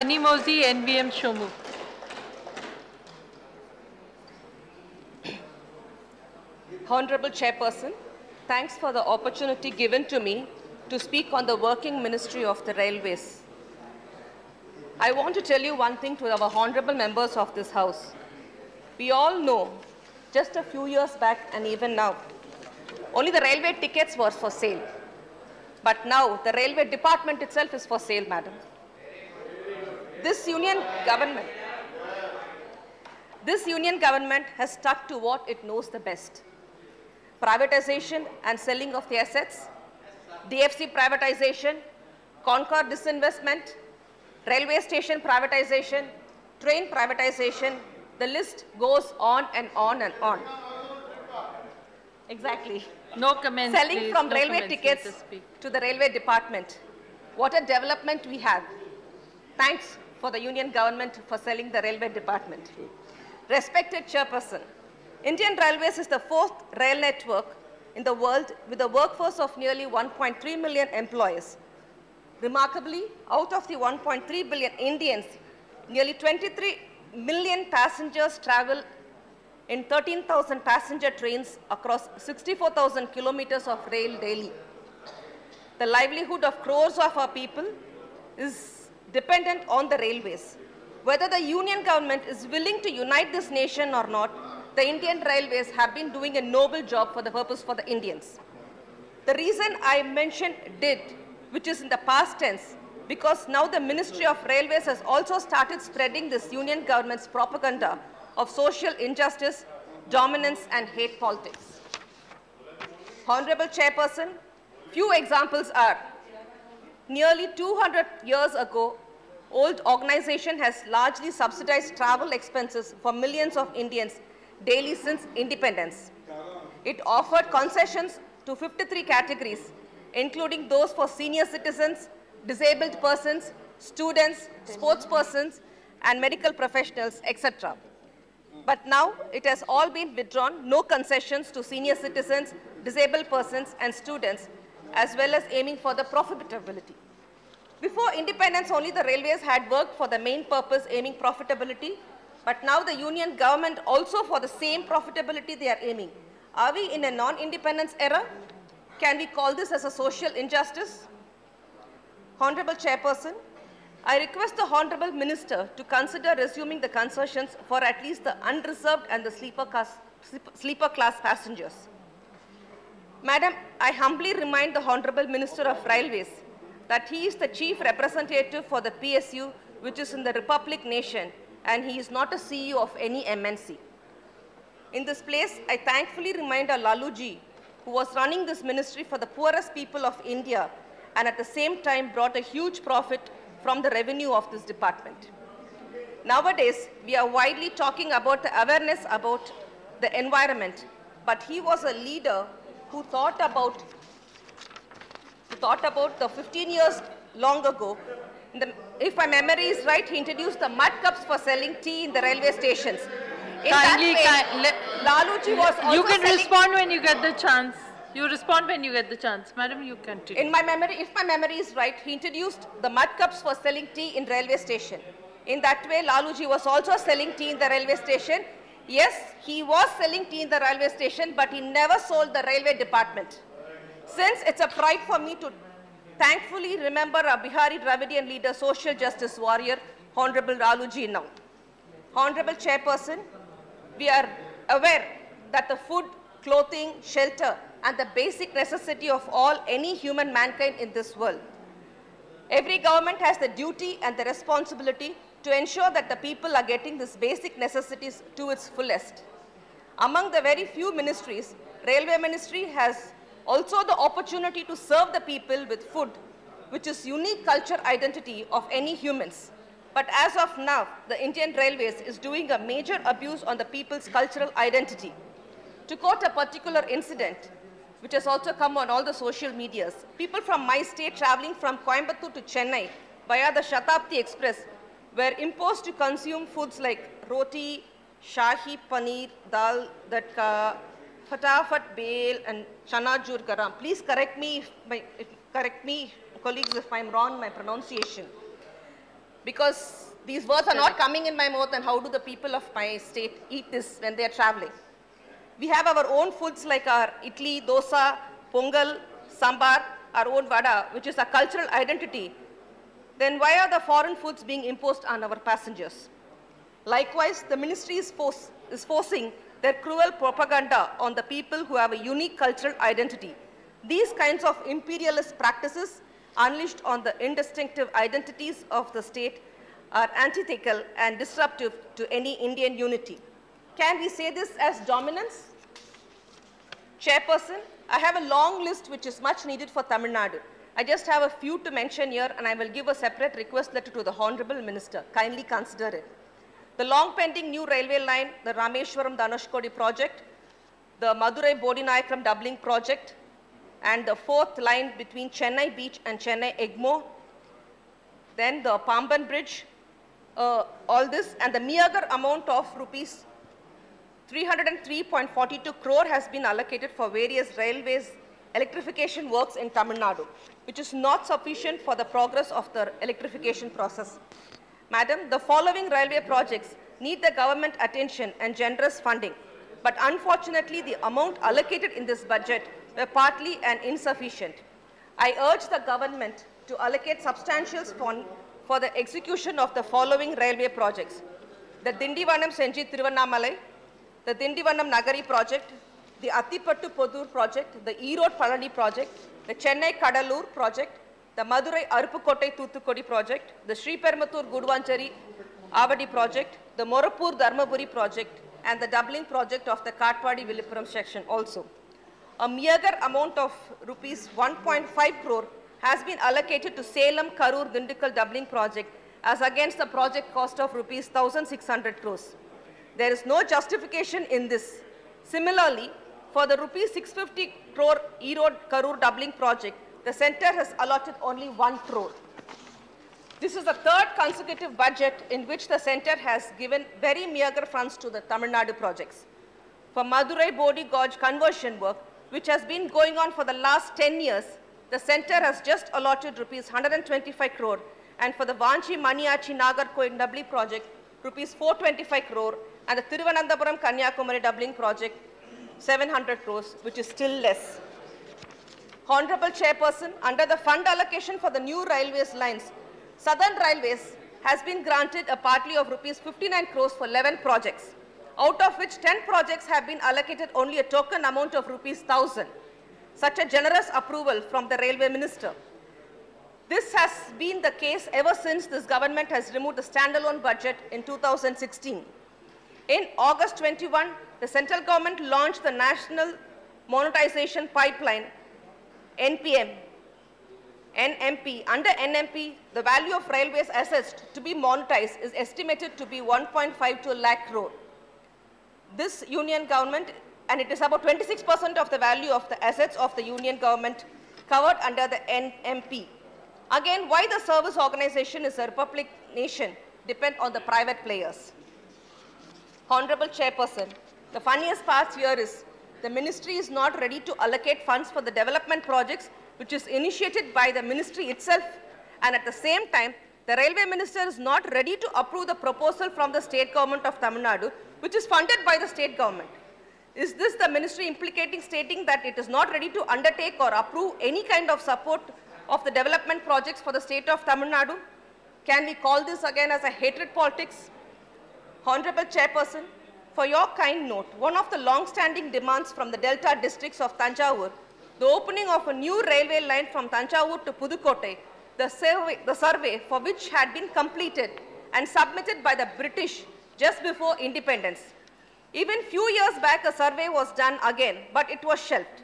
Kanimozhi, NVN, Somu. Honorable Chairperson, thanks for the opportunity given to me to speak on the working ministry of the railways. I want to tell you one thing to our honorable members of this House. We all know, just a few years back and even now, only the railway tickets were for sale. But now the railway department itself is for sale, madam. This union government has stuck to what it knows the best. Privatization and selling of the assets, DFC privatization, Concor disinvestment, railway station privatization, train privatization, the list goes on and on and on. Exactly. No comments. Selling please. from No railway comments, tickets to the railway department. What a development we have. Thanks for the union government for selling the railway department. Respected Chairperson, Indian Railways is the fourth rail network in the world with a workforce of nearly 1.3 million employees. Remarkably, out of the 1.3 billion Indians, nearly 23 million passengers travel in 13,000 passenger trains across 64,000 kilometers of rail daily. The livelihood of crores of our people is dependent on the railways. Whether the union government is willing to unite this nation or not, the Indian Railways have been doing a noble job for the purpose for the Indians. The reason I mentioned did, which is in the past tense, because now the Ministry of Railways has also started spreading this union government's propaganda of social injustice, dominance and hate politics. Honorable Chairperson, few examples are, nearly 200 years ago, old organization has largely subsidized travel expenses for millions of Indians daily since independence. It offered concessions to 53 categories, including those for senior citizens, disabled persons, students, sports persons, and medical professionals, etc. But now it has all been withdrawn, no concessions to senior citizens, disabled persons, and students, as well as aiming for the profitability. Before independence, only the railways had worked for the main purpose, aiming profitability, but now the union government also for the same profitability they are aiming. Are we in a non-independence era? Can we call this as a social injustice? Honorable Chairperson, I request the Honorable Minister to consider resuming the concessions for at least the unreserved and the sleeper class passengers. Madam, I humbly remind the Honorable Minister of Railways that he is the chief representative for the PSU, which is in the Republic nation, and he is not a CEO of any MNC. In this place, I thankfully remind our Laluji, who was running this ministry for the poorest people of India, and at the same time brought a huge profit from the revenue of this department. Nowadays, we are widely talking about the awareness about the environment, but he was a leader who thought about the 15 years long ago. If my memory is right, he introduced the mud cups for selling tea in the railway stations. In Laluji was also you can respond when you get the chance. You respond when you get the chance. Madam, you continue. In my memory, if my memory is right, he introduced the mud cups for selling tea in railway station. In that way, Laluji was also selling tea in the railway station. Yes, he was selling tea in the railway station, but he never sold the railway department. Since it's a pride for me to thankfully remember our Bihari Dravidian leader, social justice warrior, Honorable Laluji now. Honorable Chairperson, we are aware that the food, clothing, shelter, and the basic necessity of any human mankind in this world. Every government has the duty and the responsibility to ensure that the people are getting these basic necessities to its fullest. Among the very few ministries, Railway Ministry has also the opportunity to serve the people with food, which is unique culture identity of any humans. But as of now, the Indian Railways is doing a major abuse on the people's cultural identity. To quote a particular incident, which has also come on all the social medias, people from my state traveling from Coimbatore to Chennai via the Shatabdi Express were imposed to consume foods like roti, shahi paneer, dal, datka, fatafat bel, and chana jur garam. Please correct me, colleagues, if I'm wrong in my pronunciation. because these words are not coming in my mouth, and how do the people of my state eat this when they are traveling? We have our own foods like our idli, dosa, pongal, sambar, our own vada, which is a cultural identity. Then why are the foreign foods being imposed on our passengers? Likewise, the ministry is forcing their cruel propaganda on the people who have a unique cultural identity. These kinds of imperialist practices unleashed on the indistinctive identities of the state are antithetical and disruptive to any Indian unity. Can we say this as dominance? Chairperson, I have a long list which is much needed for Tamil Nadu. I just have a few to mention here, and I will give a separate request letter to the Honorable Minister. Kindly consider it. The long pending new railway line, the Rameshwaram Dhanushkodi project, the Madurai Bodinayakam doubling project, and the fourth line between Chennai Beach and Chennai Egmore, then the Pamban Bridge, all this, and the meager amount of rupees 303.42 crore has been allocated for various railways electrification works in Tamil Nadu, which is not sufficient for the progress of the electrification process. Madam, the following railway projects need the government attention and generous funding, but unfortunately the amount allocated in this budget were partly and insufficient. I urge the government to allocate substantial funds for the execution of the following railway projects: the Dindivanam-Senji Thiruvannamalai, the Dindivanam Nagari project, the Attipattu Podur project, the Erode Palani project, the Chennai Kadalur project, the Madurai Arupukottai Thoothukudi project, the Sriperumbudur Guduvanchari Avadi project, the Morapur Dharmaburi project, and the doubling project of the Katpadi Villupuram section also. A meager amount of rupees 1.5 crore has been allocated to Salem Karur Dindikal doubling project as against the project cost of rupees 1,600 crores. There is no justification in this. Similarly, for the rupees 650 crore Erode Karur doubling project, the center has allotted only 1 crore. This is the third consecutive budget in which the center has given very meager funds to the Tamil Nadu projects. For Madurai Bodi Gorge conversion work, which has been going on for the last 10 years, the center has just allotted rupees 125 crore, and for the Vanchi Maniachi Nagarkoil doubling project, rupees 425 crore, and the Thiruvananthapuram Kanyakumari doubling project, 700 crores, which is still less. Honorable Chairperson, under the fund allocation for the new railways lines, Southern Railways has been granted a partly of rupees 59 crores for 11 projects, out of which 10 projects have been allocated only a token amount of rupees 1,000. Such a generous approval from the Railway Minister. This has been the case ever since this government has removed the standalone budget in 2016. In August 21, the central government launched the National Monetization Pipeline, NMP. Under NMP, the value of railways assets to be monetized is estimated to be 1.5 to a lakh crore. This union government, and it is about 26% of the value of the assets of the union government covered under the NMP. Again, why the service organization is a republic nation depend on the private players. Honorable Chairperson, the funniest part here is the ministry is not ready to allocate funds for the development projects which is initiated by the ministry itself, and at the same time, the railway minister is not ready to approve the proposal from the state government of Tamil Nadu, which is funded by the state government. Is this the ministry stating that it is not ready to undertake or approve any kind of support of the development projects for the state of Tamil Nadu? Can we call this again as a hatred politics? Honorable Chairperson, for your kind note, one of the long-standing demands from the Delta districts of Thanjavur, the opening of a new railway line from Thanjavur to Pudukkottai, the survey for which had been completed and submitted by the British just before independence. Even few years back, a survey was done again, but it was shelved.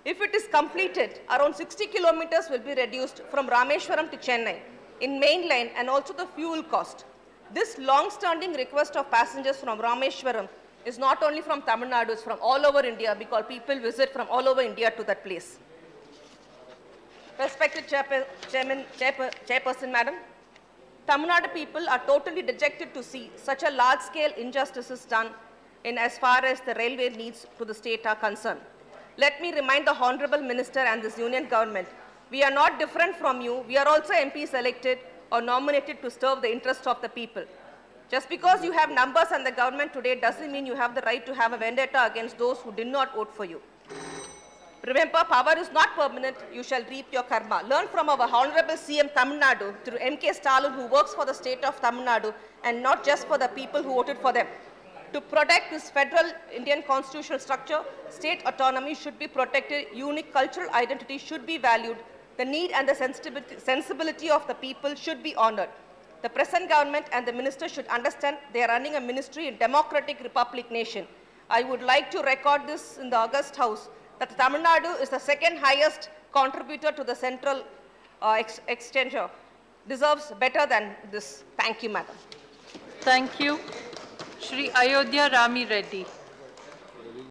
If it is completed, around 60 kilometers will be reduced from Rameshwaram to Chennai in main line, and also the fuel cost. This long-standing request of passengers from Rameshwaram is not only from Tamil Nadu, it's from all over India, because people visit from all over India to that place. Respected Chairperson, Madam, Tamil Nadu people are totally dejected to see such a large-scale injustices done in as far as the railway needs to the state are concerned. Let me remind the Honorable Minister and this union government, we are not different from you. We are also MPs elected. or nominated to serve the interests of the people. Just because you have numbers and the government today doesn't mean you have the right to have a vendetta against those who did not vote for you. Remember, power is not permanent. You shall reap your karma. Learn from our Honorable CM Tamil Nadu through M.K. Stalin, who works for the state of Tamil Nadu and not just for the people who voted for them. To protect this federal Indian constitutional structure, state autonomy should be protected, unique cultural identity should be valued, the need and the sensibility of the people should be honored. The present government and the minister should understand they are running a ministry in democratic republic nation. I would like to record this in the August House that Tamil Nadu is the second highest contributor to the central exchequer. Deserves better than this. Thank you, Madam. Thank you. Shri Ayodhya Rami Reddy.